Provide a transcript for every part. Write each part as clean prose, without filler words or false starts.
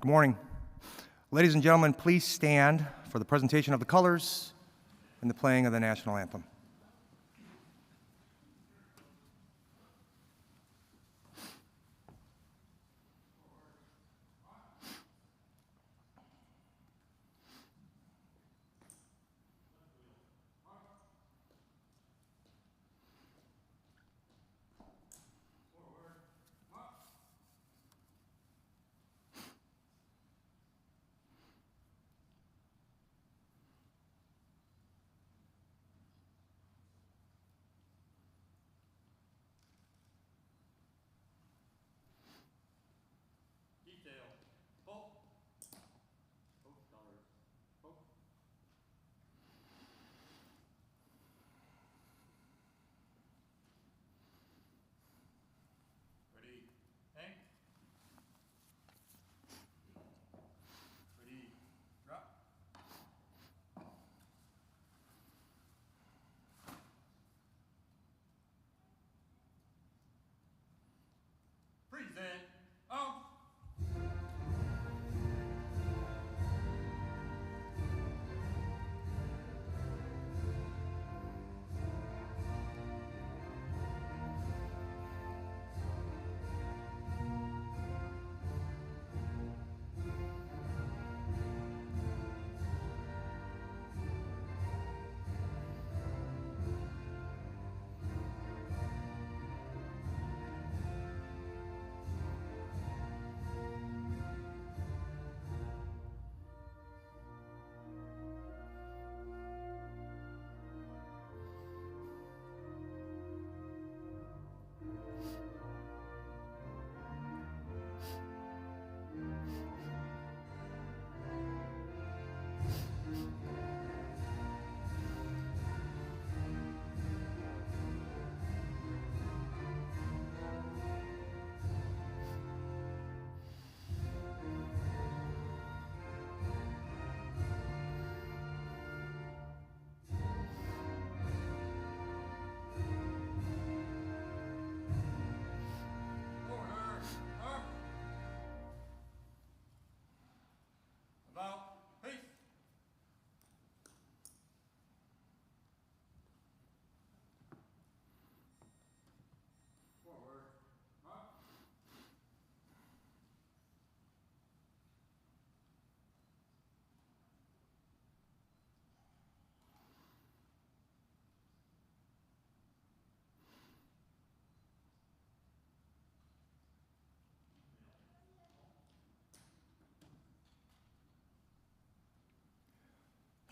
Good morning. Ladies and gentlemen, please stand for the presentation of the colors and the playing of the national anthem.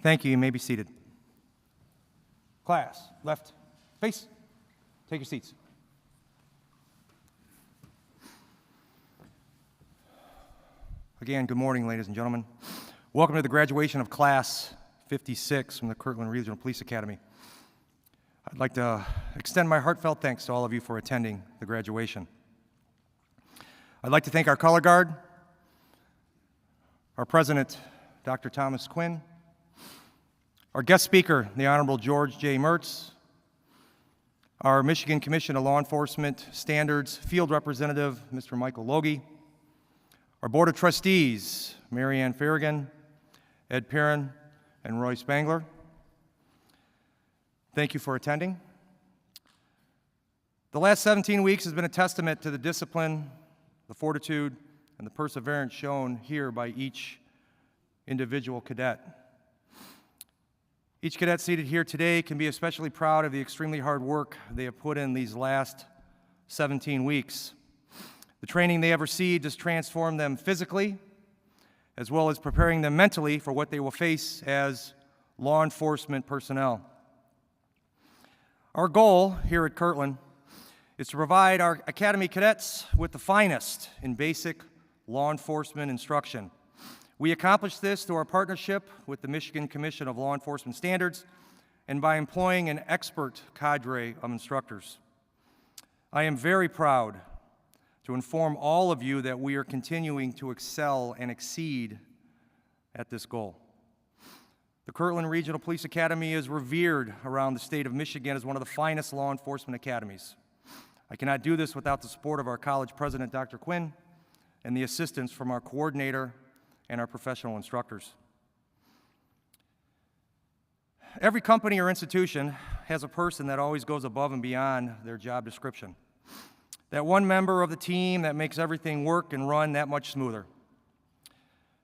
Thank you. You may be seated. Class, left, face. Take your seats. Again, good morning, ladies and gentlemen. Welcome to the graduation of Class 56 from the Kirtland Regional Police Academy. I'd like to extend my heartfelt thanks to all of you for attending the graduation. I'd like to thank our color guard, our president, Dr. Thomas Quinn, our guest speaker, the Honorable George J. Mertz, our Michigan Commission of Law Enforcement Standards Field Representative, Mr. Michael Logie, our Board of Trustees, Mary Ann Farragon, Ed Perrin, and Roy Spangler. Thank you for attending. The last 17 weeks has been a testament to the discipline, the fortitude, and the perseverance shown here by each individual cadet. Each cadet seated here today can be especially proud of the extremely hard work they have put in these last 17 weeks. The training they have received has transformed them physically, as well as preparing them mentally for what they will face as law enforcement personnel. Our goal here at Kirtland is to provide our Academy cadets with the finest in basic law enforcement instruction. We accomplish this through our partnership with the Michigan Commission of Law Enforcement Standards and by employing an expert cadre of instructors. I am very proud to inform all of you that we are continuing to excel and exceed at this goal. The Kirtland Regional Police Academy is revered around the state of Michigan as one of the finest law enforcement academies. I cannot do this without the support of our college president, Dr. Quinn, and the assistance from our coordinator, and our professional instructors. Every company or institution has a person that always goes above and beyond their job description. That one member of the team that makes everything work and run that much smoother.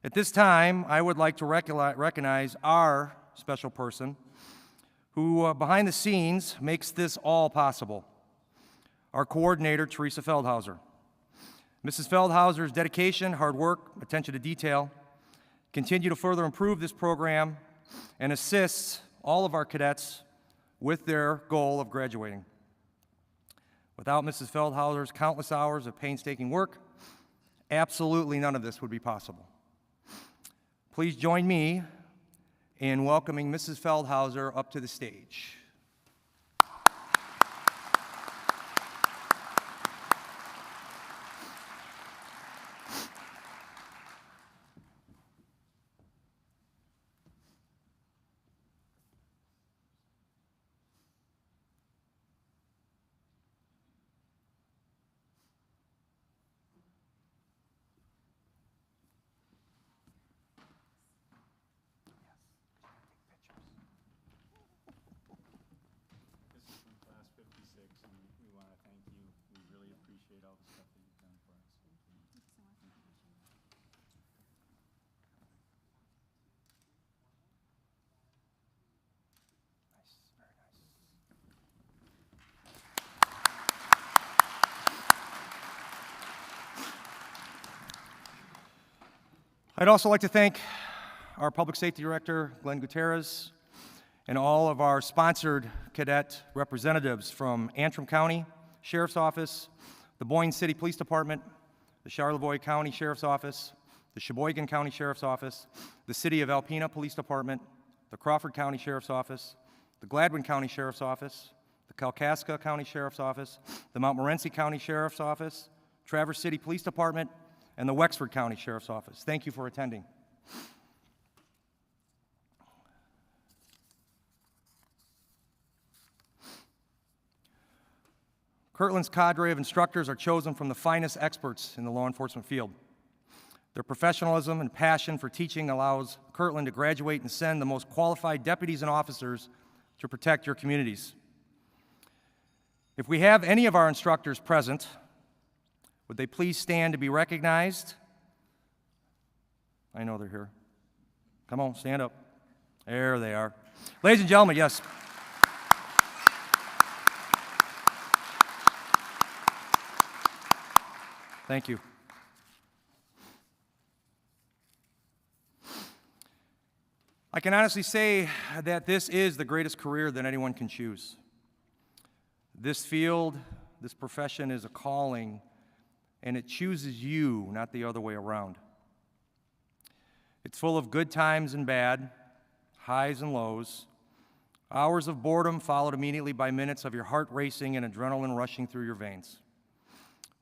At this time, I would like to recognize our special person who, behind the scenes, makes this all possible. Our coordinator, Teresa Feldhauser. Mrs. Feldhauser's dedication, hard work, attention to detail continue to further improve this program and assists all of our cadets with their goal of graduating. Without Mrs. Feldhauser's countless hours of painstaking work, absolutely none of this would be possible. Please join me in welcoming Mrs. Feldhauser up to the stage. I'd also like to thank our Public Safety Director, Glenn Gutierrez, and all of our sponsored cadet representatives from Antrim County Sheriff's Office, the Boyne City Police Department, the Charlevoix County Sheriff's Office, the Sheboygan County Sheriff's Office, the City of Alpena Police Department, the Crawford County Sheriff's Office, the Gladwin County Sheriff's Office, the Kalkaska County Sheriff's Office, the Montmorency County Sheriff's Office, Traverse City Police Department, and the Wexford County Sheriff's Office. Thank you for attending. Kirtland's cadre of instructors are chosen from the finest experts in the law enforcement field. Their professionalism and passion for teaching allows Kirtland to graduate and send the most qualified deputies and officers to protect your communities. If we have any of our instructors present, would they please stand to be recognized? I know they're here. Come on, stand up. There they are. Ladies and gentlemen, yes. Thank you. I can honestly say that this is the greatest career that anyone can choose. This field, this profession is a calling, and it chooses you, not the other way around. It's full of good times and bad, highs and lows, hours of boredom followed immediately by minutes of your heart racing and adrenaline rushing through your veins.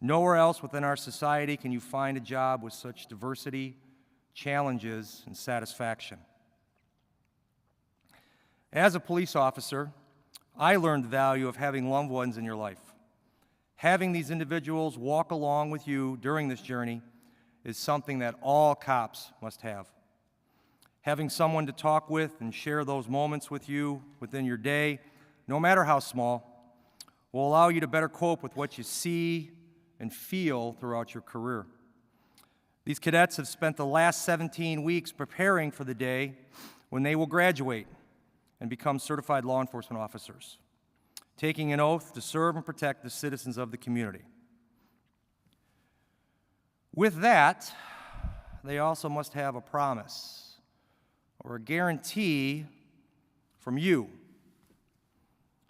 Nowhere else within our society can you find a job with such diversity, challenges, and satisfaction. As a police officer, I learned the value of having loved ones in your life. Having these individuals walk along with you during this journey is something that all cops must have. Having someone to talk with and share those moments with you within your day, no matter how small, will allow you to better cope with what you see and feel throughout your career. These cadets have spent the last 17 weeks preparing for the day when they will graduate and become certified law enforcement officers, taking an oath to serve and protect the citizens of the community. With that, they also must have a promise or a guarantee from you,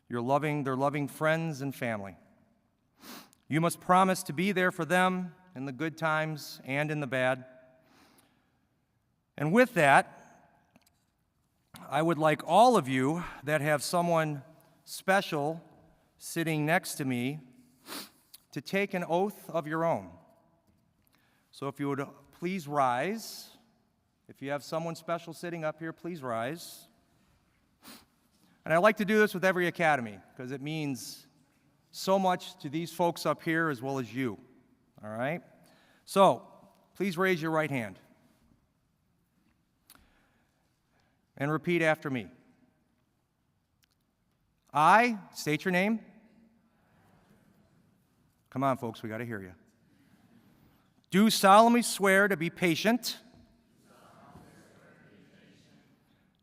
their loving friends and family. You must promise to be there for them in the good times and in the bad. And with that, I would like all of you that have someone special sitting next to me to take an oath of your own. So if you would please rise. If you have someone special sitting up here, please rise. And I like to do this with every academy because it means so much to these folks up here as well as you. All right? So please raise your right hand. and repeat after me. I, state your name. Come on, folks, we got to hear you. Do solemnly swear to be patient,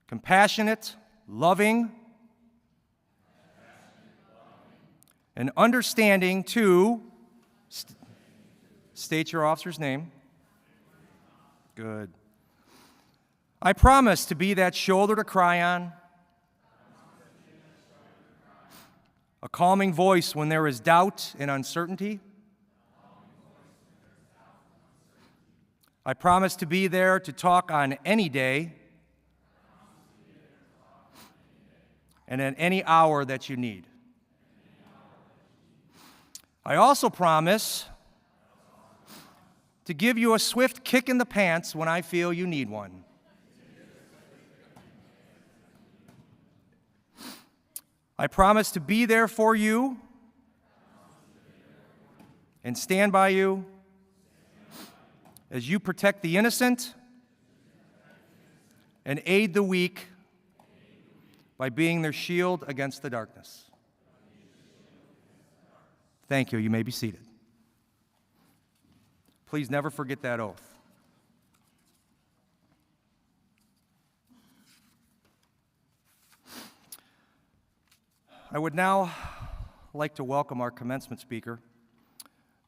compassionate, loving, and understanding to state your officer's name. Good. I promise to be that shoulder to cry on, a calming voice when there is doubt and uncertainty. I promise to be there to talk on any day and at any hour that you need. I also promise to give you a swift kick in the pants when I feel you need one. I promise to be there for you and stand by you as you protect the innocent and aid the weak by being their shield against the darkness. Thank you. You may be seated. Please never forget that oath. I would now like to welcome our commencement speaker,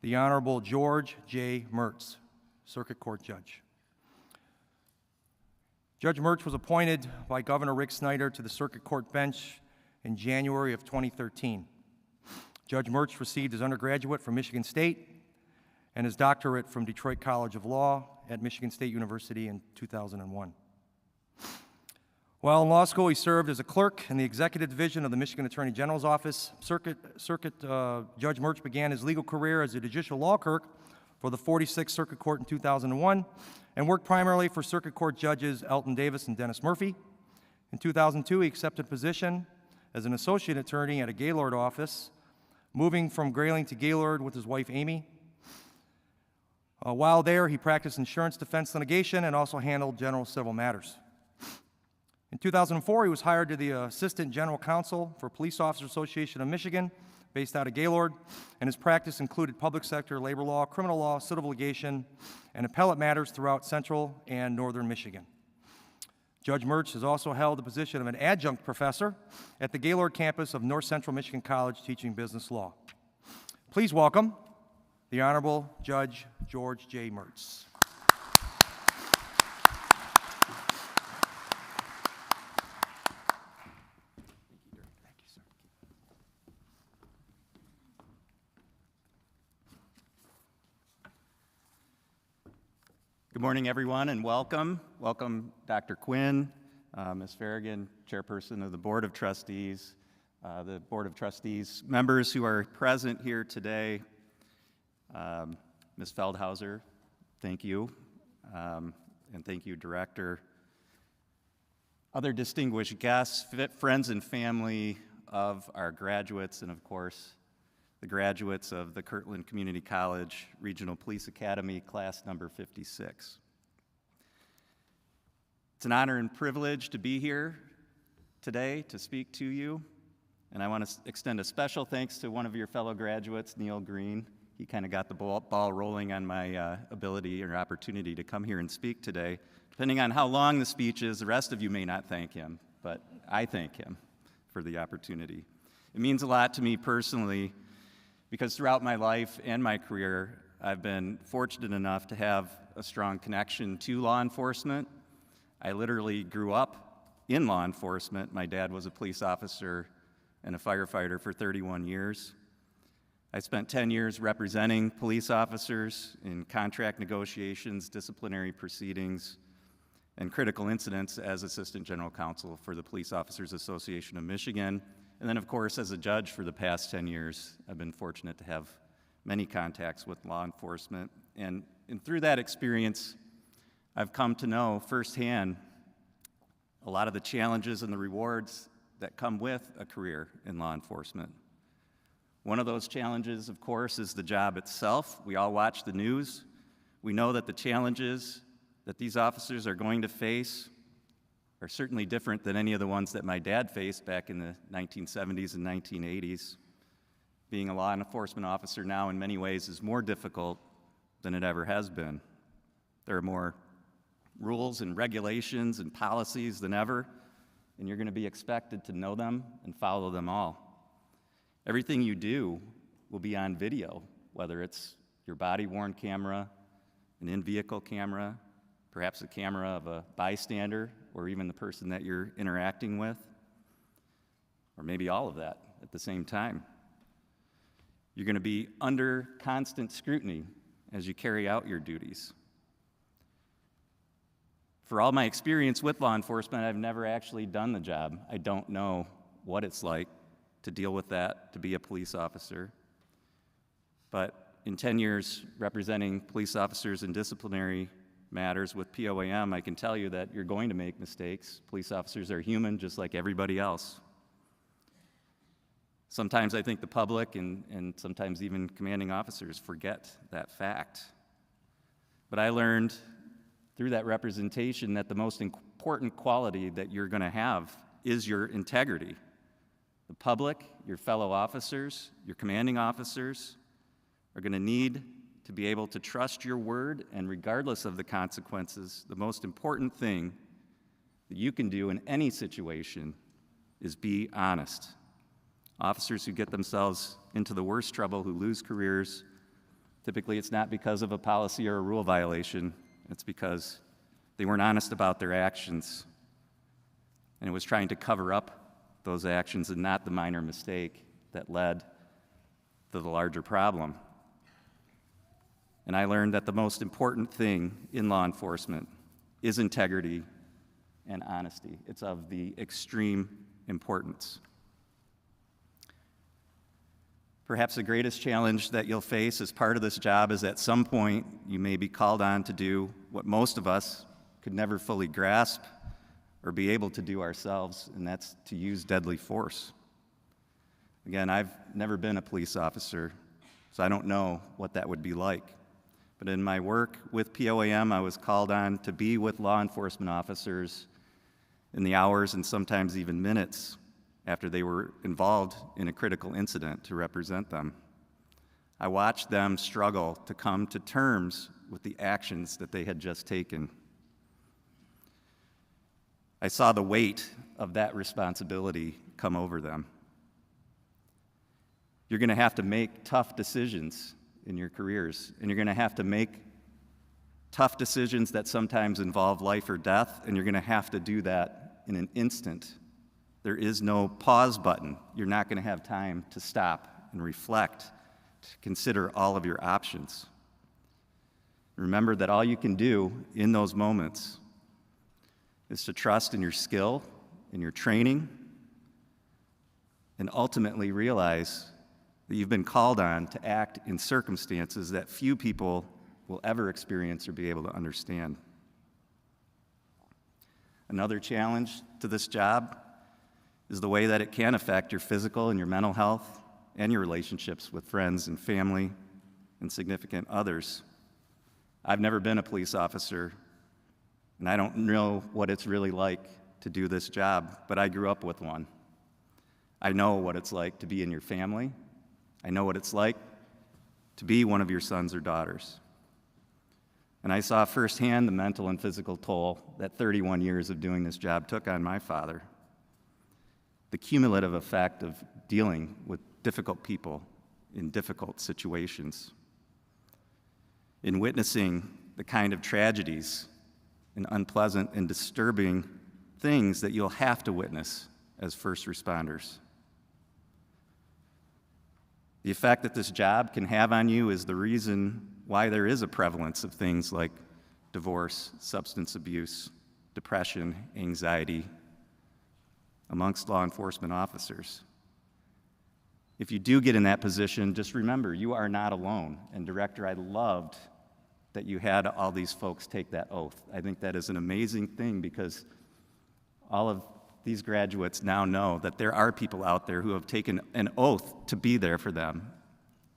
the Honorable George J. Mertz, Circuit Court Judge. Judge Mertz was appointed by Governor Rick Snyder to the Circuit Court bench in January of 2013. Judge Mertz received his undergraduate from Michigan State and his doctorate from Detroit College of Law at Michigan State University in 2001. While in law school, he served as a clerk in the executive division of the Michigan Attorney General's office. Judge Mertz began his legal career as a judicial law clerk for the 46th Circuit Court in 2001 and worked primarily for Circuit Court judges Elton Davis and Dennis Murphy. In 2002, he accepted a position as an associate attorney at a Gaylord office, moving from Grayling to Gaylord with his wife, Amy. While there, he practiced insurance defense litigation and also handled general civil matters. In 2004, he was hired to the Assistant General Counsel for Police Officers Association of Michigan, based out of Gaylord, and his practice included public sector, labor law, criminal law, civil litigation, and appellate matters throughout central and northern Michigan. Judge Mertz has also held the position of an adjunct professor at the Gaylord campus of North Central Michigan College, teaching business law. Please welcome the Honorable Judge George J. Mertz. Good morning, everyone, and welcome. Welcome, Dr. Quinn, Ms. Farragon, Chairperson of the Board of Trustees, the Board of Trustees members who are present here today. Ms. Feldhauser, thank you, and thank you, Director. Other distinguished guests, friends and family of our graduates, and of course, the graduates of the Kirtland Community College Regional Police Academy, class number 56. It's an honor and privilege to be here today to speak to you, and I want to extend a special thanks to one of your fellow graduates, Neil Green. He kind of got the ball rolling on my ability or opportunity to come here and speak today. Depending on how long the speech is, the rest of you may not thank him, but I thank him for the opportunity. It means a lot to me personally, because throughout my life and my career, I've been fortunate enough to have a strong connection to law enforcement. I literally grew up in law enforcement. My dad was a police officer and a firefighter for 31 years. I spent 10 years representing police officers in contract negotiations, disciplinary proceedings, and critical incidents as Assistant General Counsel for the Police Officers Association of Michigan. And then, of course, as a judge for the past 10 years, I've been fortunate to have many contacts with law enforcement. And through that experience, I've come to know firsthand a lot of the challenges and the rewards that come with a career in law enforcement. One of those challenges, of course, is the job itself. We all watch the news. We know that the challenges that these officers are going to face are certainly different than any of the ones that my dad faced back in the 1970s and 1980s. Being a law enforcement officer now in many ways is more difficult than it ever has been. There are more rules and regulations and policies than ever, and you're going to be expected to know them and follow them all. Everything you do will be on video, whether it's your body-worn camera, an in-vehicle camera, perhaps a camera of a bystander, or even the person that you're interacting with, or maybe all of that at the same time. You're going to be under constant scrutiny as you carry out your duties. For all my experience with law enforcement, I've never actually done the job. I don't know what it's like to deal with that, to be a police officer. But in 10 years representing police officers in disciplinary matters with POAM, I can tell you that you're going to make mistakes. Police officers are human just like everybody else. Sometimes I think the public and sometimes even commanding officers forget that fact. But I learned through that representation that the most important quality that you're going to have is your integrity. The public, your fellow officers, your commanding officers are going to need to be able to trust your word, and regardless of the consequences, the most important thing that you can do in any situation is be honest. Officers who get themselves into the worst trouble, who lose careers, typically it's not because of a policy or a rule violation. It's because they weren't honest about their actions, and it was trying to cover up those actions and not the minor mistake that led to the larger problem. And I learned that the most important thing in law enforcement is integrity and honesty. It's of the extreme importance. Perhaps the greatest challenge that you'll face as part of this job is at some point you may be called on to do what most of us could never fully grasp or be able to do ourselves, and that's to use deadly force. Again, I've never been a police officer, so I don't know what that would be like. But in my work with POAM, I was called on to be with law enforcement officers in the hours and sometimes even minutes after they were involved in a critical incident to represent them. I watched them struggle to come to terms with the actions that they had just taken. I saw the weight of that responsibility come over them. You're going to have to make tough decisions in your careers, and you're going to have to make tough decisions that sometimes involve life or death, and you're going to have to do that in an instant. There is no pause button. You're not going to have time to stop and reflect, to consider all of your options. Remember that all you can do in those moments is to trust in your skill, in your training, and ultimately realize that you've been called on to act in circumstances that few people will ever experience or be able to understand. Another challenge to this job is the way that it can affect your physical and your mental health and your relationships with friends and family and significant others. I've never been a police officer, and I don't know what it's really like to do this job, but I grew up with one. I know what it's like to be in your family. I know what it's like to be one of your sons or daughters. And I saw firsthand the mental and physical toll that 31 years of doing this job took on my father. The cumulative effect of dealing with difficult people in difficult situations. In witnessing the kind of tragedies and unpleasant and disturbing things that you'll have to witness as first responders. The effect that this job can have on you is the reason why there is a prevalence of things like divorce, substance abuse, depression, anxiety amongst law enforcement officers. If you do get in that position, just remember, you are not alone. And Director, I loved that you had all these folks take that oath. I think that is an amazing thing because all of these graduates now know that there are people out there who have taken an oath to be there for them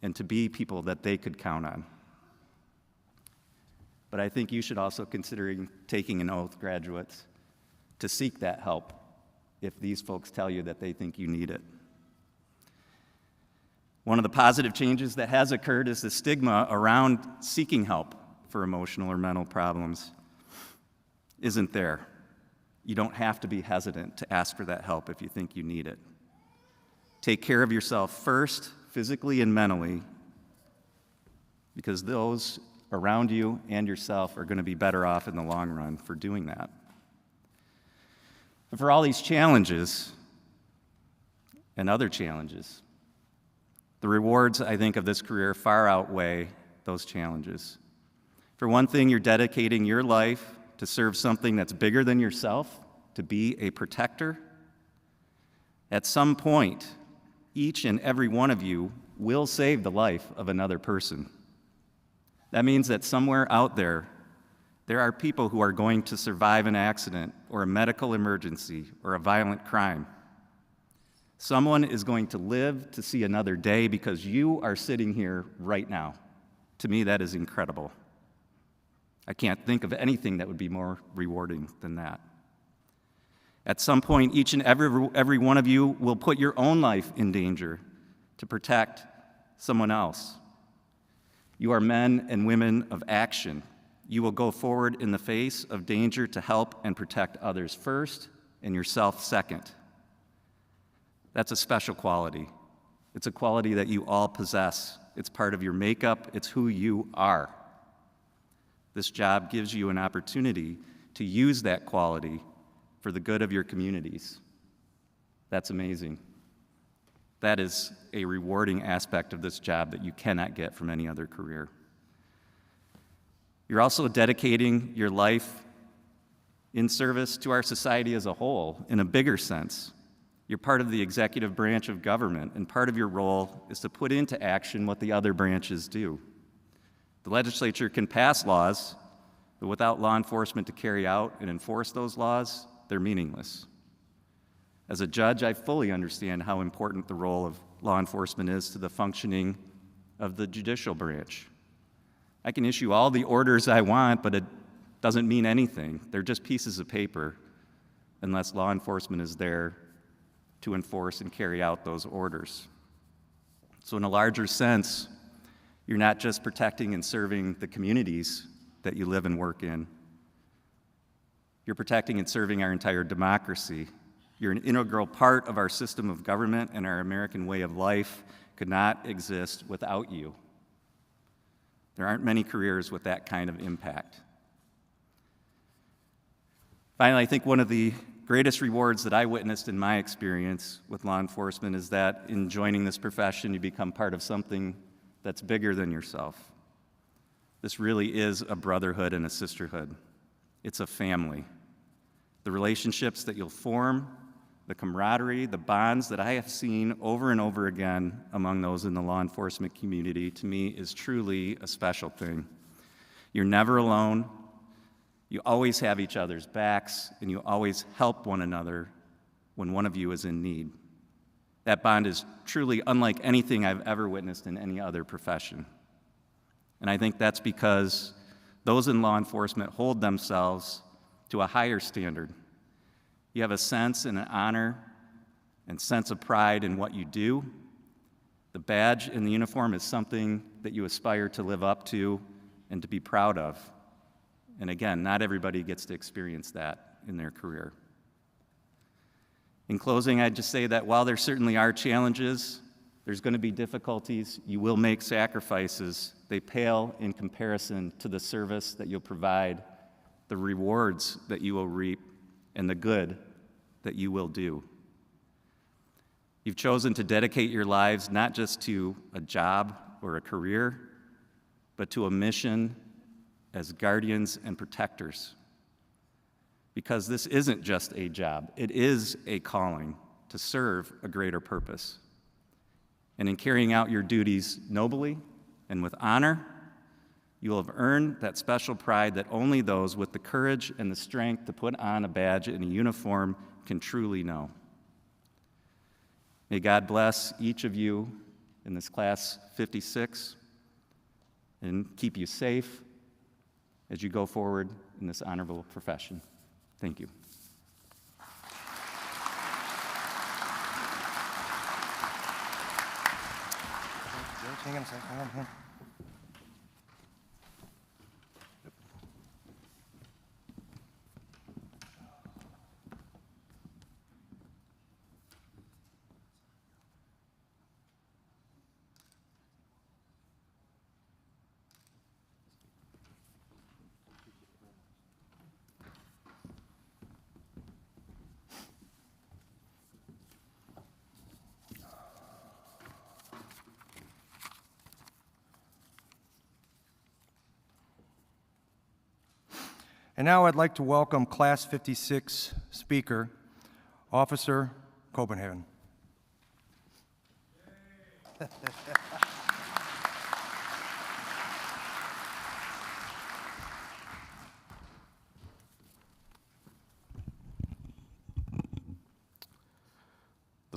and to be people that they could count on. But I think you should also consider taking an oath, graduates, to seek that help if these folks tell you that they think you need it. One of the positive changes that has occurred is the stigma around seeking help for emotional or mental problems isn't there. You don't have to be hesitant to ask for that help if you think you need it. Take care of yourself first, physically and mentally, because those around you and yourself are going to be better off in the long run for doing that. But for all these challenges and other challenges, the rewards, I think, of this career far outweigh those challenges. For one thing, you're dedicating your life to serve something that's bigger than yourself, to be a protector. At some point, each and every one of you will save the life of another person. That means that somewhere out there are people who are going to survive an accident or a medical emergency or a violent crime. Someone is going to live to see another day because you are sitting here right now. To me, that is incredible. I can't think of anything that would be more rewarding than that. At some point, each and every one of you will put your own life in danger to protect someone else. You are men and women of action. You will go forward in the face of danger to help and protect others first and yourself second. That's a special quality. It's a quality that you all possess. It's part of your makeup. It's who you are. This job gives you an opportunity to use that quality for the good of your communities. That's amazing. That is a rewarding aspect of this job that you cannot get from any other career. You're also dedicating your life in service to our society as a whole in a bigger sense. You're part of the executive branch of government, and part of your role is to put into action what the other branches do. The legislature can pass laws, but without law enforcement to carry out and enforce those laws, they're meaningless. As a judge, I fully understand how important the role of law enforcement is to the functioning of the judicial branch. I can issue all the orders I want, but it doesn't mean anything. They're just pieces of paper unless law enforcement is there to enforce and carry out those orders. So in a larger sense, you're not just protecting and serving the communities that you live and work in. You're protecting and serving our entire democracy. You're an integral part of our system of government, and our American way of life could not exist without you. There aren't many careers with that kind of impact. Finally, I think one of the greatest rewards that I witnessed in my experience with law enforcement is that in joining this profession, you become part of something that's bigger than yourself. This really is a brotherhood and a sisterhood. It's a family. The relationships that you'll form, the camaraderie, the bonds that I have seen over and over again among those in the law enforcement community, to me, is truly a special thing. You're never alone. You always have each other's backs, and you always help one another when one of you is in need. That bond is truly unlike anything I've ever witnessed in any other profession. And I think that's because those in law enforcement hold themselves to a higher standard. You have a sense and an honor and sense of pride in what you do. The badge and the uniform is something that you aspire to live up to and to be proud of. And again, not everybody gets to experience that in their career. In closing, I'd just say that while there certainly are challenges, there's going to be difficulties, you will make sacrifices. They pale in comparison to the service that you'll provide, the rewards that you will reap, and the good that you will do. You've chosen to dedicate your lives not just to a job or a career, but to a mission as guardians and protectors. Because this isn't just a job, it is a calling to serve a greater purpose. And in carrying out your duties nobly and with honor, you will have earned that special pride that only those with the courage and the strength to put on a badge and a uniform can truly know. May God bless each of you in this class 56 and keep you safe as you go forward in this honorable profession. Thank you. hang on a second. Hang on. And now I'd like to welcome Class 56 speaker, Officer Copenhagen. The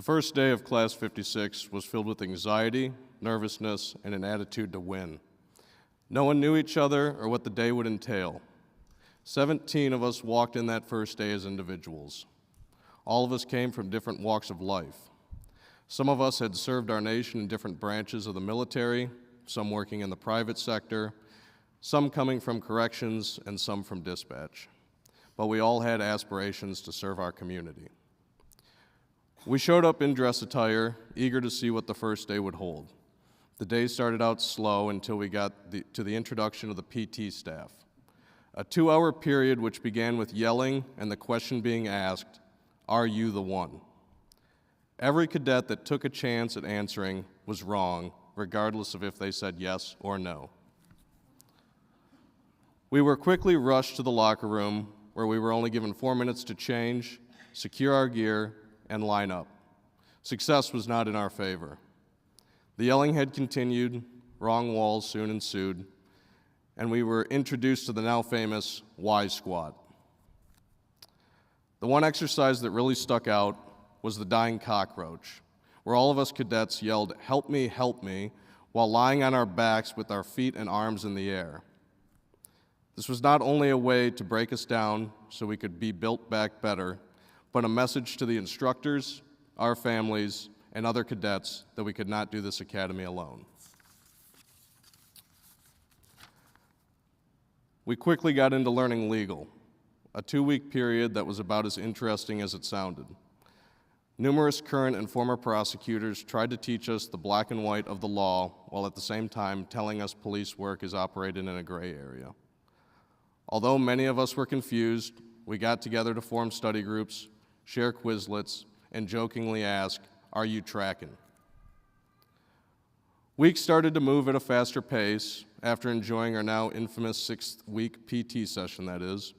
first day of Class 56 was filled with anxiety, nervousness, and an attitude to win. No one knew each other or what the day would entail. 17 of us walked in that first day as individuals. All of us came from different walks of life. Some of us had served our nation in different branches of the military, some working in the private sector, some coming from corrections, and some from dispatch. But we all had aspirations to serve our community. We showed up in dress attire, eager to see what the first day would hold. The day started out slow until we got to the introduction of the PT staff. A 2-hour period which began with yelling and the question being asked, "Are you the one?" Every cadet that took a chance at answering was wrong, regardless of if they said yes or no. We were quickly rushed to the locker room where we were only given 4 minutes to change, secure our gear, and line up. Success was not in our favor. The yelling had continued, wrong walls soon ensued, and we were introduced to the now famous Y squat. The one exercise that really stuck out was the dying cockroach, where all of us cadets yelled, help me," while lying on our backs with our feet and arms in the air. This was not only a way to break us down so we could be built back better, but a message to the instructors, our families, and other cadets that we could not do this academy alone. We quickly got into learning legal, a 2-week period that was about as interesting as it sounded. Numerous current and former prosecutors tried to teach us the black and white of the law while at the same time telling us police work is operated in a gray area. Although many of us were confused, we got together to form study groups, share Quizlets, and jokingly ask, "Are you tracking?" Weeks started to move at a faster pace. After enjoying our now infamous 6th-week PT session, that is,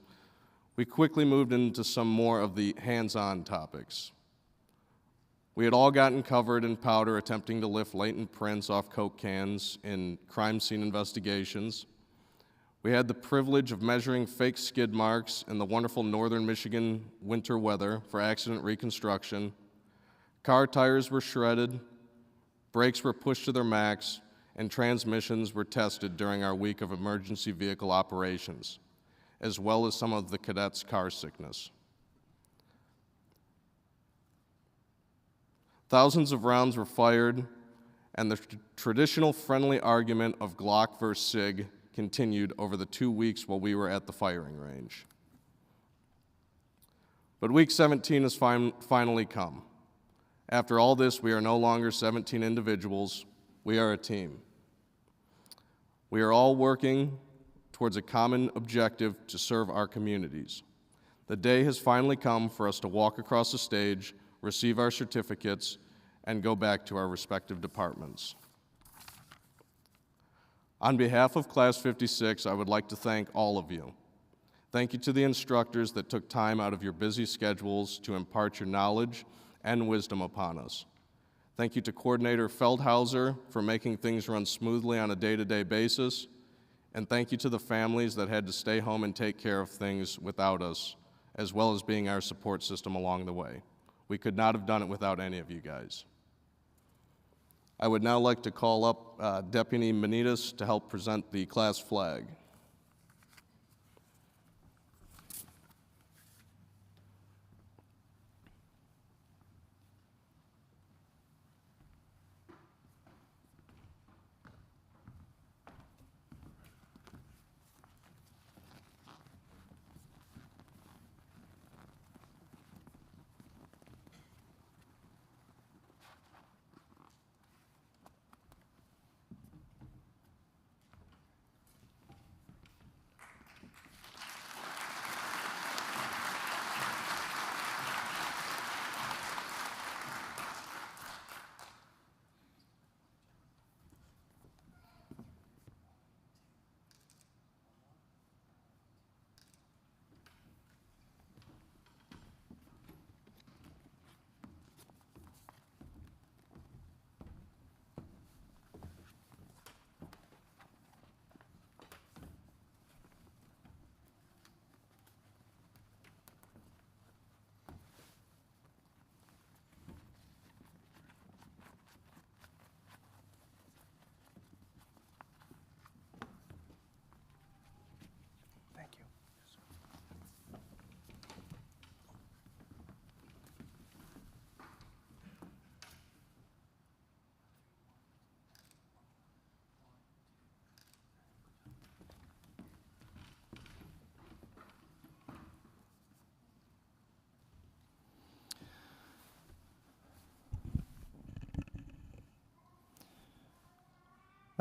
we quickly moved into some more of the hands-on topics. We had all gotten covered in powder attempting to lift latent prints off Coke cans in crime scene investigations. We had the privilege of measuring fake skid marks in the wonderful northern Michigan winter weather for accident reconstruction. Car tires were shredded, brakes were pushed to their max, and transmissions were tested during our week of emergency vehicle operations, as well as some of the cadets' car sickness. Thousands of rounds were fired, and the traditional friendly argument of Glock versus SIG continued over the 2 weeks while we were at the firing range. But week 17 has finally come. After all this, we are no longer 17 individuals, we are a team. We are all working towards a common objective to serve our communities. The day has finally come for us to walk across the stage, receive our certificates, and go back to our respective departments. On behalf of Class 56, I would like to thank all of you. Thank you to the instructors that took time out of your busy schedules to impart your knowledge and wisdom upon us. Thank you to Coordinator Feldhauser for making things run smoothly on a day-to-day basis. And thank you to the families that had to stay home and take care of things without us, as well as being our support system along the way. We could not have done it without any of you guys. I would now like to call up Deputy Manitas to help present the class flag.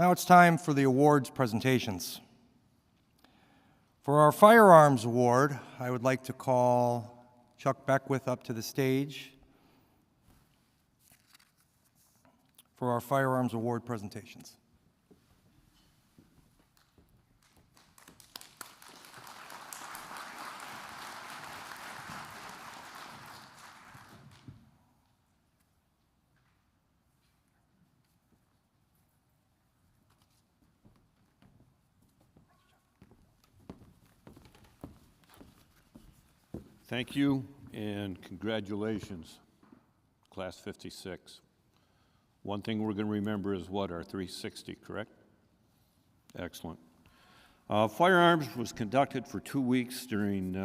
Now it's time for the awards presentations. For our Firearms Award, I would like to call Chuck Beckwith up to the stage for our Firearms Award presentations. Thank you and congratulations, Class 56. One thing we're going to remember is what, our 360, correct? Excellent. Firearms was conducted for 2 weeks during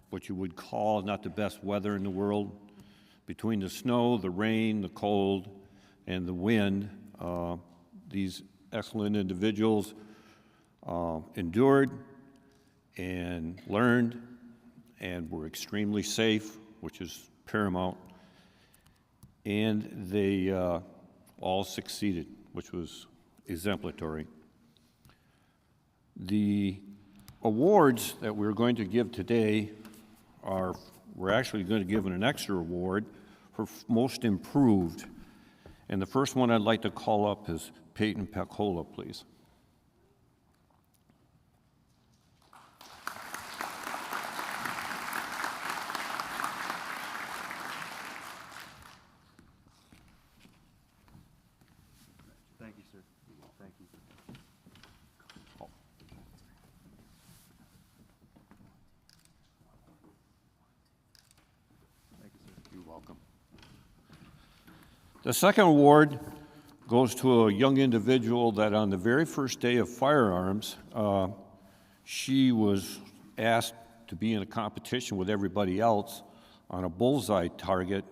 what you would call not the best weather in the world. Between the snow, the rain, the cold, and the wind, these excellent individuals endured and learned and were extremely safe, which is paramount, and they all succeeded, which was exemplary. The awards that we're going to give today we're actually going to give an extra award for most improved, and the first one I'd like to call up is Peyton Pecola, please. Thank you, sir. Thank you. Thank you, sir. You're welcome. The second award goes to a young individual that on the very first day of firearms, she was asked to be in a competition with everybody else on a bullseye target,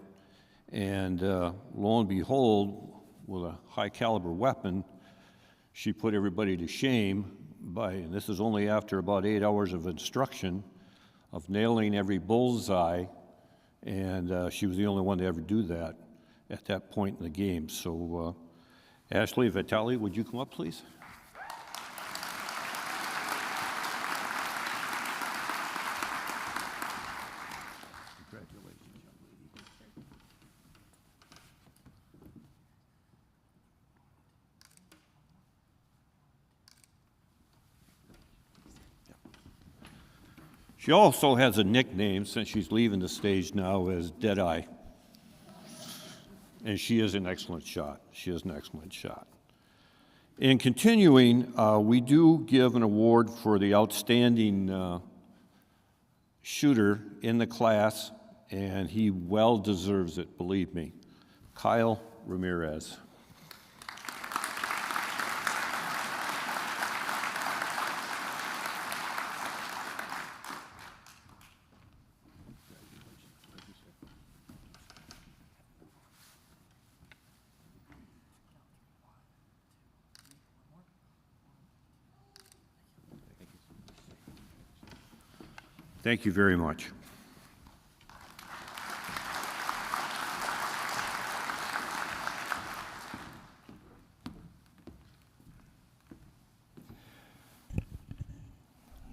and lo and behold, with a high caliber weapon, she put everybody to shame and this is only after about 8 hours of instruction of nailing every bullseye, and she was the only one to ever do that at that point in the game. So Ashley Vitale, would you come up, please? Congratulations, young lady. She also has a nickname, since she's leaving the stage now, as Deadeye. And she is an excellent shot. She is an excellent shot. In continuing, we do give an award for the outstanding shooter in the class, and he well deserves it, believe me. Kyle Ramirez. Thank you very much.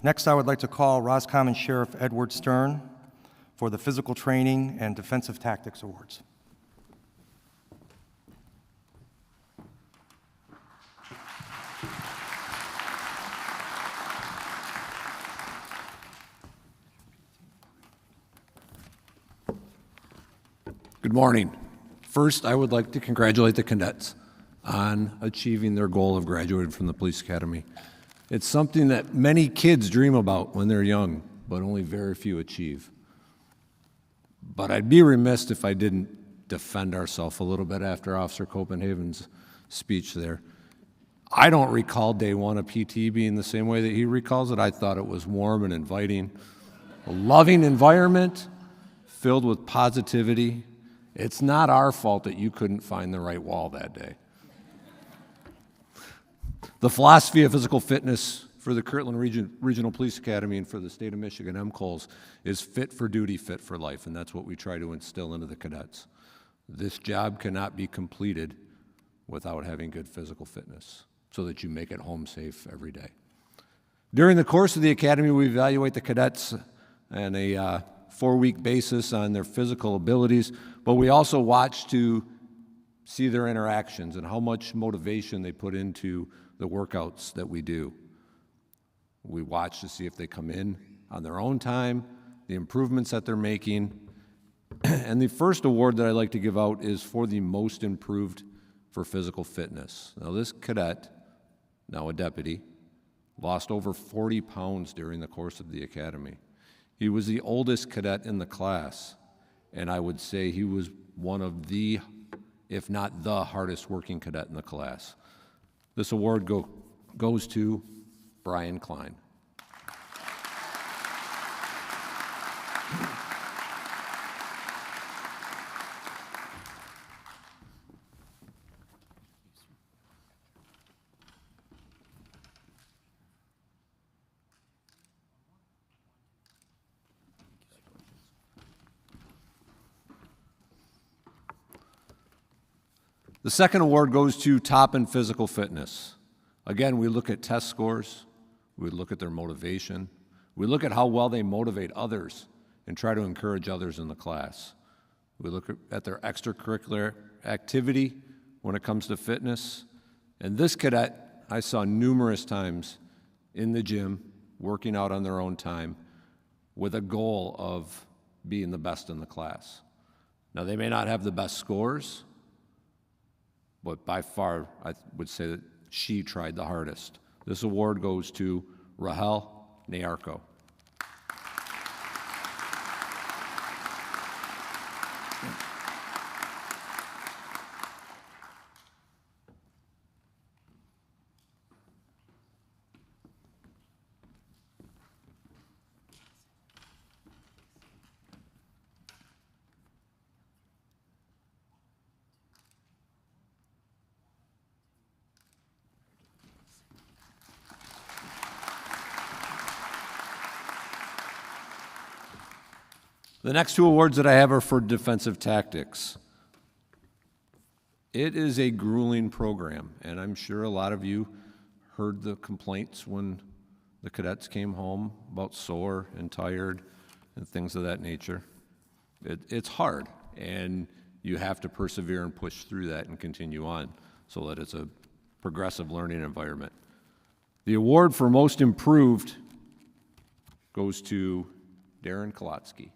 Next, I would like to call Roscommon Sheriff Edward Stern for the Physical Training and Defensive Tactics Awards. Good morning. First, I would like to congratulate the cadets on achieving their goal of graduating from the police academy. It's something that many kids dream about when they're young, but only very few achieve. But I'd be remiss if I didn't defend ourselves a little bit after Officer Copenhagen's speech there. I don't recall day one of PT being the same way that he recalls it. I thought it was warm and inviting, a loving environment filled with positivity. It's not our fault that you couldn't find the right wall that day. The philosophy of physical fitness for the Kirtland Regional Police Academy and for the state of Michigan, MCOLS, is fit for duty, fit for life, and that's what we try to instill into the cadets. This job cannot be completed without having good physical fitness. so that you make it home safe every day. During the course of the academy, we evaluate the cadets on a 4-week basis on their physical abilities, but we also watch to see their interactions and how much motivation they put into the workouts that we do. We watch to see if they come in on their own time, the improvements that they're making. And the first award that I like to give out is for the most improved for physical fitness. Now, this cadet, now a deputy, lost over 40 pounds during the course of the academy. He was the oldest cadet in the class, and I would say he was one of the, if not the hardest working cadet in the class. This award goes to Brian Klein. The second award goes to top in physical fitness. Again, we look at test scores, we look at their motivation, we look at how well they motivate others and try to encourage others in the class. We look at their extracurricular activity when it comes to fitness. And this cadet I saw numerous times in the gym, working out on their own time, with a goal of being the best in the class. Now, they may not have the best scores, but by far, I would say that she tried the hardest. This award goes to Rahel Nayarko. The next two awards that I have are for defensive tactics. It is a grueling program, and I'm sure a lot of you heard the complaints when the cadets came home about sore and tired and things of that nature. It's hard, and you have to persevere and push through that and continue on so that it's a progressive learning environment. The award for most improved goes to Darren Kolotsky.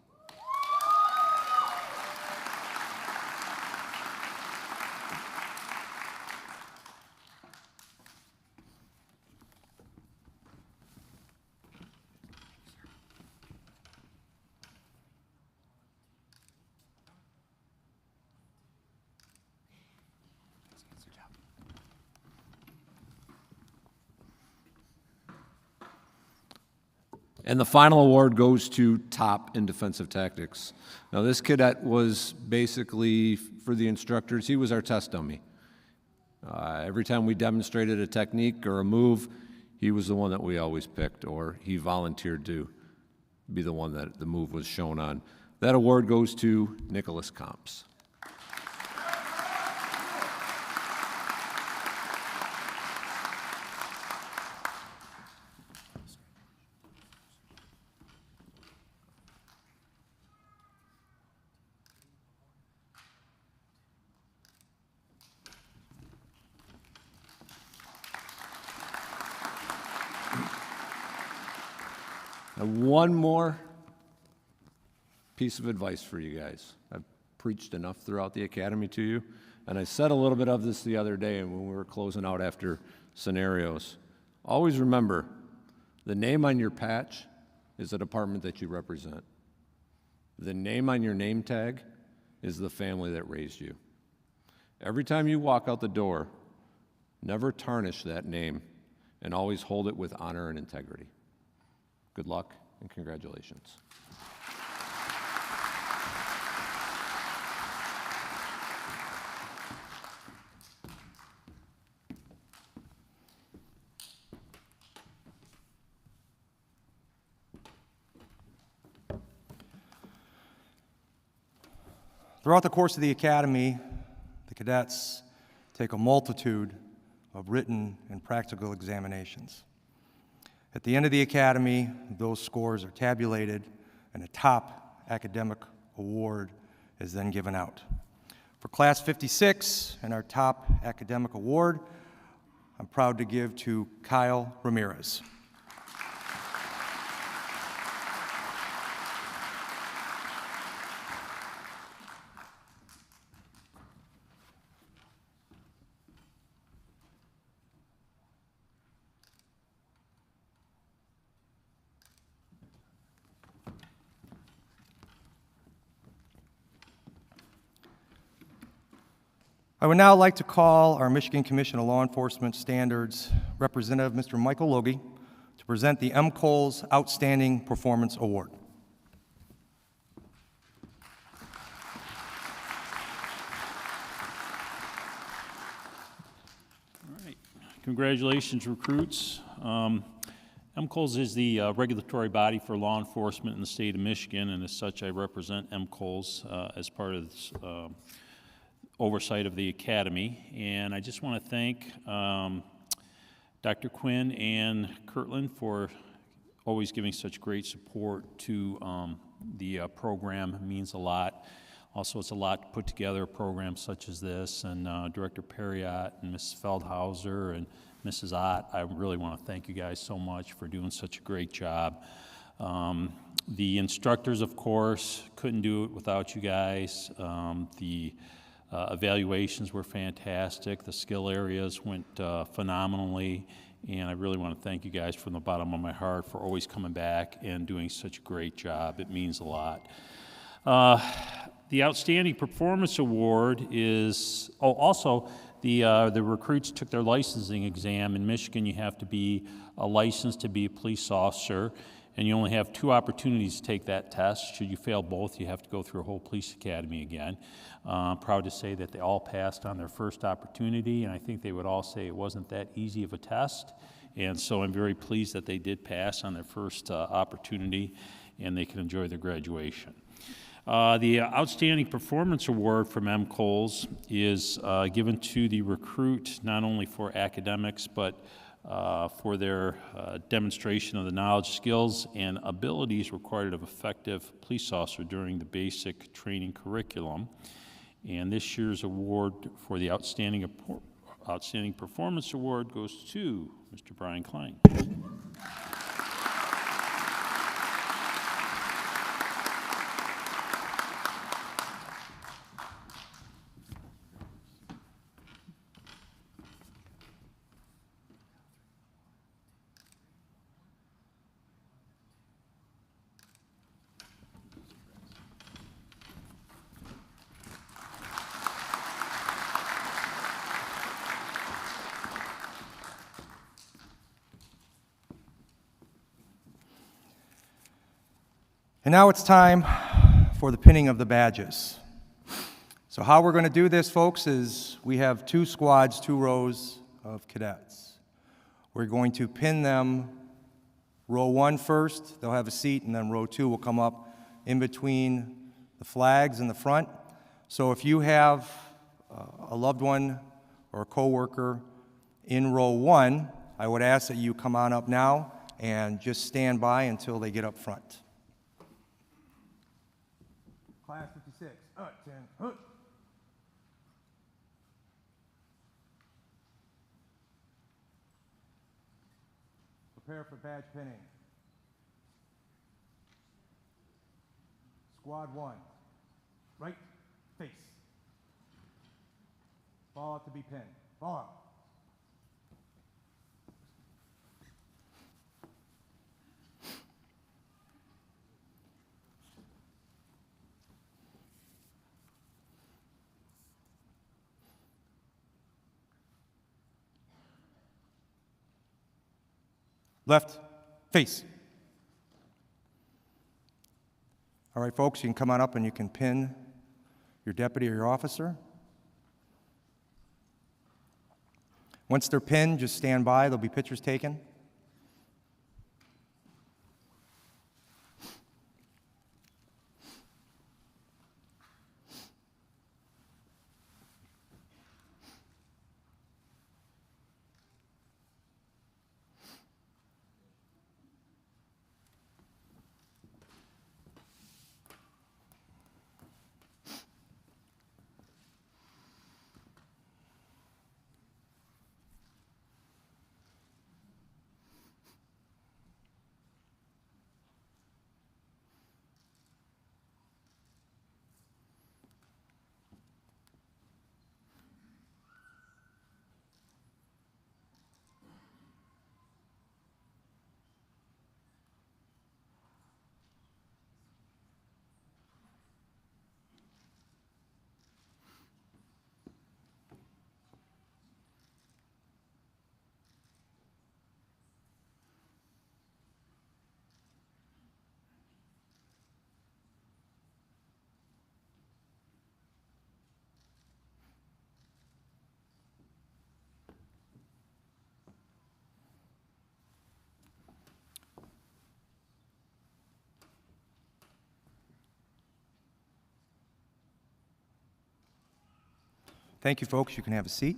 And the final award goes to top in defensive tactics. Now, this cadet was basically, for the instructors, he was our test dummy. Every time we demonstrated a technique or a move, he was the one that we always picked, or he volunteered to be the one that the move was shown on. That award goes to Nicholas Comps. And one more piece of advice for you guys. I've preached enough throughout the academy to you, and I said a little bit of this the other day when we were closing out after scenarios. Always remember, the name on your patch is the department that you represent. The name on your name tag is the family that raised you. Every time you walk out the door, never tarnish that name and always hold it with honor and integrity. Good luck and congratulations. Throughout the course of the academy, the cadets take a multitude of written and practical examinations. At the end of the academy, those scores are tabulated and a top academic award is then given out. For Class 56 and our top academic award, I'm proud to give to Kyle Ramirez. I would now like to call our Michigan Commission of Law Enforcement Standards Representative, Mr. Michael Logie, to present the M. Coles Outstanding Performance Award. All right. Congratulations, recruits. MCOLS is the regulatory body for law enforcement in the state of Michigan, and as such, I represent MCOLS as part of this oversight of the academy. And I just want to thank Dr. Quinn and Kirtland for always giving such great support to the program. It means a lot. Also, it's a lot to put together a program such as this, and Director Perriott and Mrs. Feldhauser and Mrs. Ott, I really want to thank you guys so much for doing such a great job. The instructors, of course, couldn't do it without you guys. The evaluations were fantastic. The skill areas went phenomenally, and I really want to thank you guys from the bottom of my heart for always coming back and doing such a great job. It means a lot. The Outstanding Performance Award is, also the recruits took their licensing exam. In Michigan, you have to be licensed to be a police officer, and you only have 2 opportunities to take that test. Should you fail both, you have to go through a whole police academy again. Proud to say that they all passed on their first opportunity, and I think they would all say it wasn't that easy of a test. And so I'm very pleased that they did pass on their first opportunity, and they can enjoy their graduation. The Outstanding Performance Award from MCOLS is given to the recruit not only for academics, but for their demonstration of the knowledge, skills, and abilities required of effective police officer during the basic training curriculum. And this year's award for the Outstanding Performance Award goes to Mr. Brian Klein. And now it's time for the pinning of the badges. So how we're going to do this, folks, is we have 2 squads, 2 rows of cadets. We're going to pin them row 1 first. They'll have a seat, and then row 2 will come up in between the flags in the front. So if you have a loved one or a coworker in row 1, I would ask that you come on up now and just stand by until they get up front. Class 56, 10, Prepare for badge pinning. Squad 1, right face. Ball out to be pinned. Ball out. Left face. All right, folks, you can come on up and you can pin your deputy or your officer. Once they're pinned, just stand by. There'll be pictures taken. Thank you, folks. You can have a seat.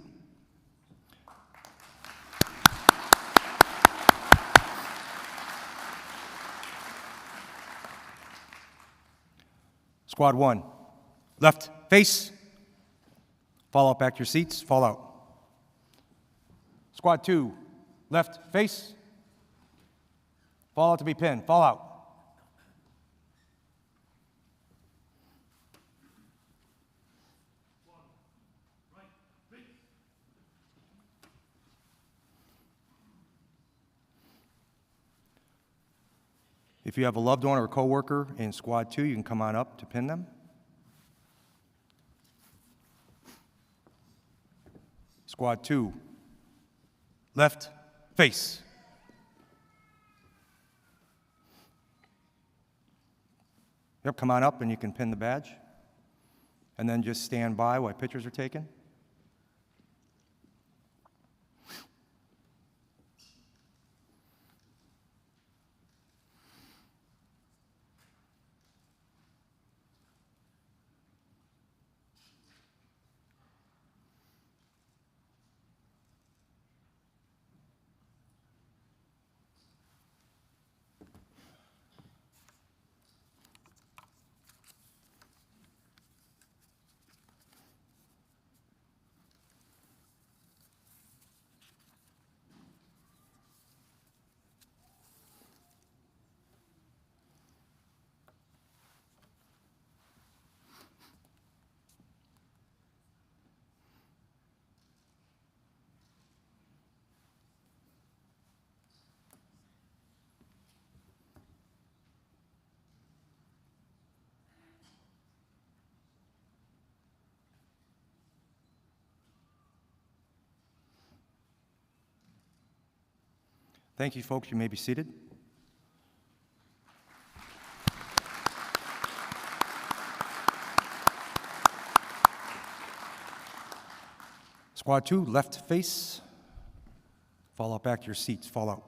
Squad 1, left face. Fall out back to your seats, fall out. Squad 2, left face. Fall out to be pinned, fall out. If you have a loved one or a coworker in Squad 2, you can come on up to pin them. Squad 2, left face. Yep, come on up and you can pin the badge. And then just stand by while pictures are taken. Thank you, folks. You may be seated. Squad 2, left face. Fall out back to your seats. Fall out.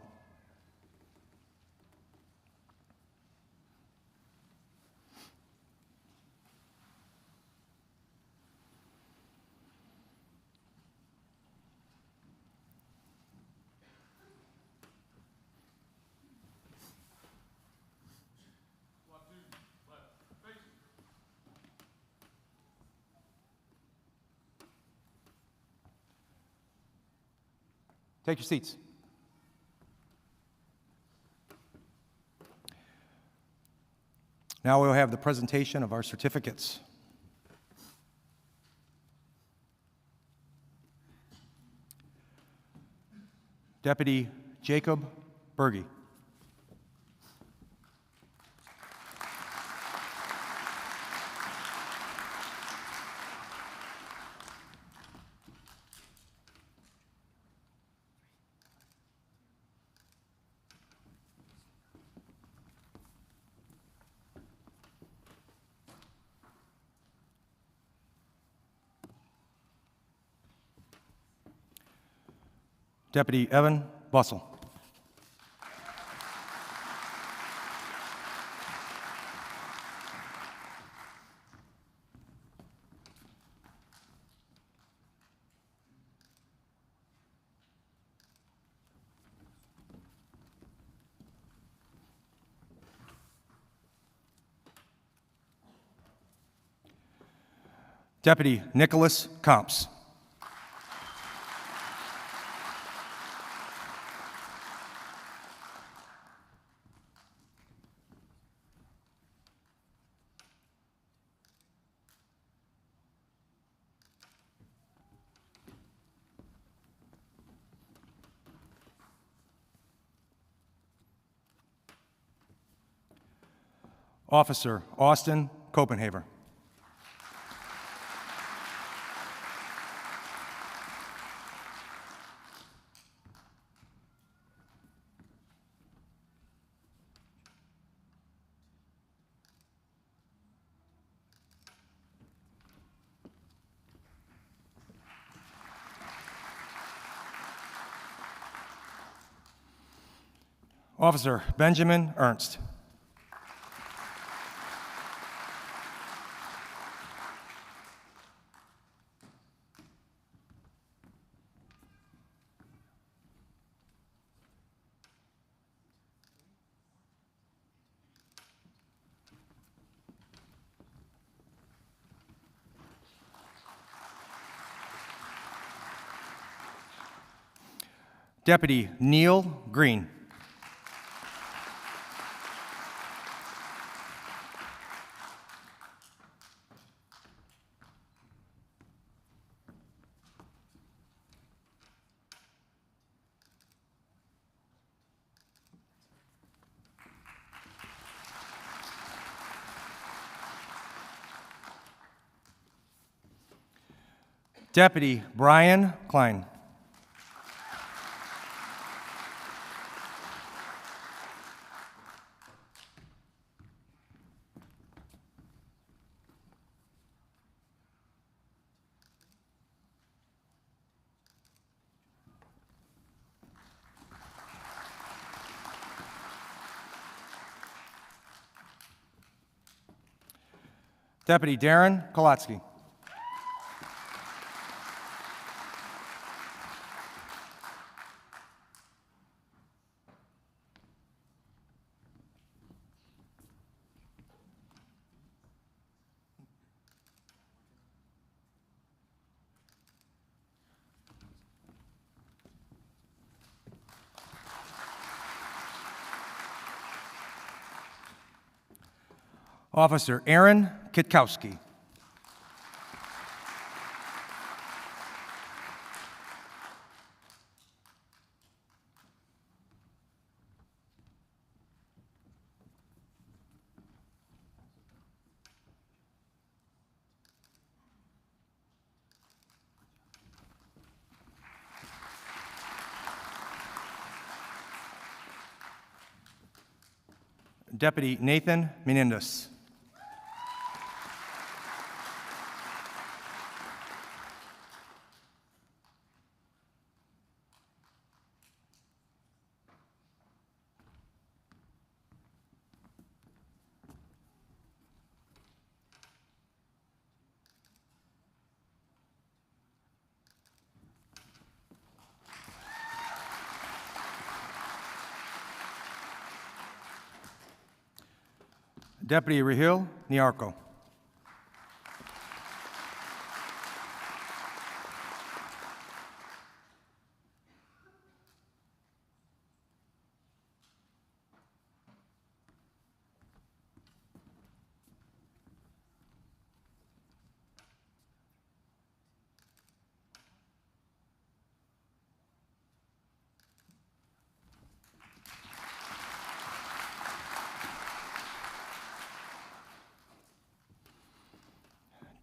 Take your seats. Now we'll have the presentation of our certificates. Deputy Jacob Berge. Deputy Evan Bussell. Deputy Nicholas Comps. Officer Austin Copenhaver. Officer Benjamin Ernst. Deputy Neil Green. Deputy Brian Klein. Deputy Darren Kolotsky. Officer Aaron Kitkowski. Deputy Nathan Menendez. Deputy Rahil Niarko.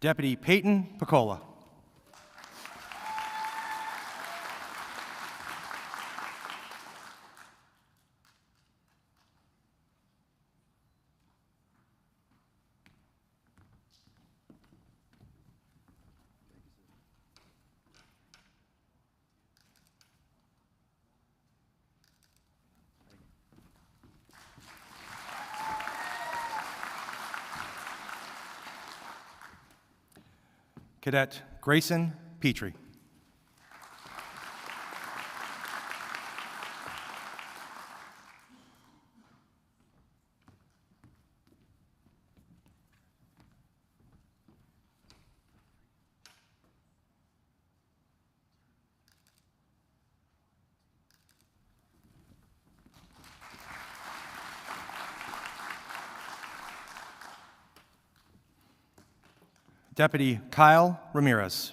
Deputy Peyton Picola. Cadet Grayson Petrie. Deputy Kyle Ramirez.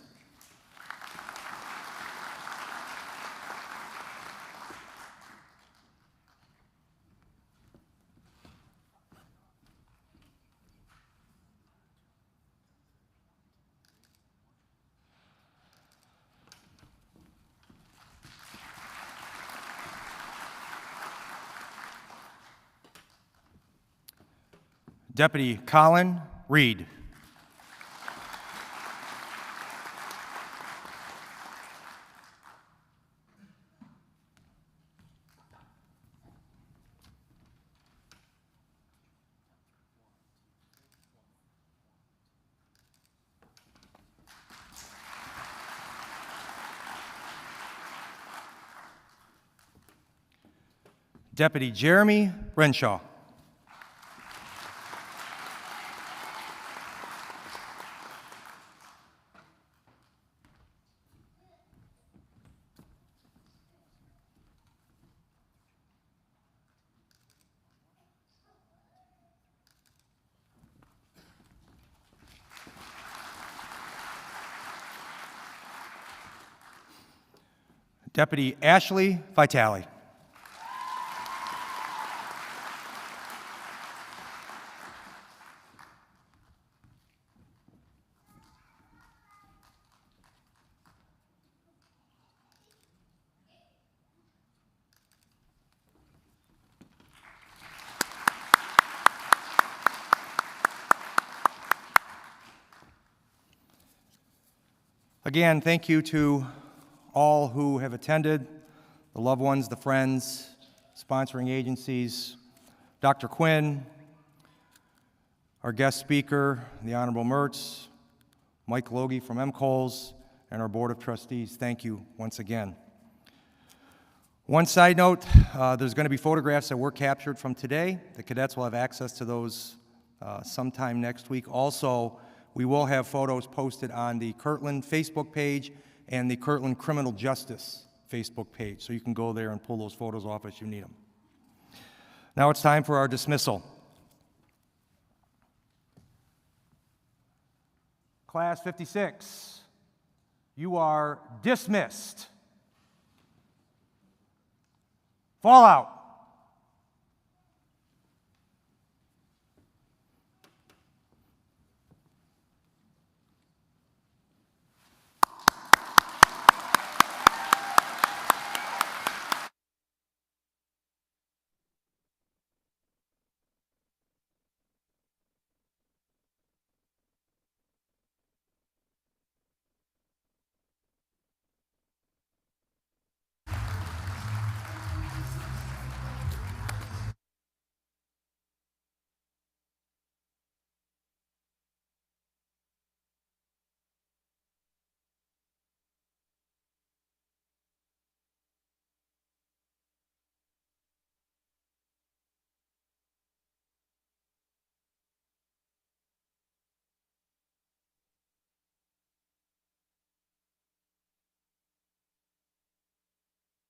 Deputy Colin Reed. Deputy Jeremy Renshaw. Deputy Ashley Vitale. Again, thank you to all who have attended, the loved ones, the friends, sponsoring agencies, Dr. Quinn, our guest speaker, the Honorable Mertz, Mike Logie from MCOLS, and our Board of Trustees. Thank you once again. One side note, there's going to be photographs that were captured from today. The cadets will have access to those sometime next week. Also, we will have photos posted on the Kirtland Facebook page and the Kirtland Criminal Justice Facebook page, so you can go there and pull those photos off as you need them. Now it's time for our dismissal. Class 56, you are dismissed. Fallout.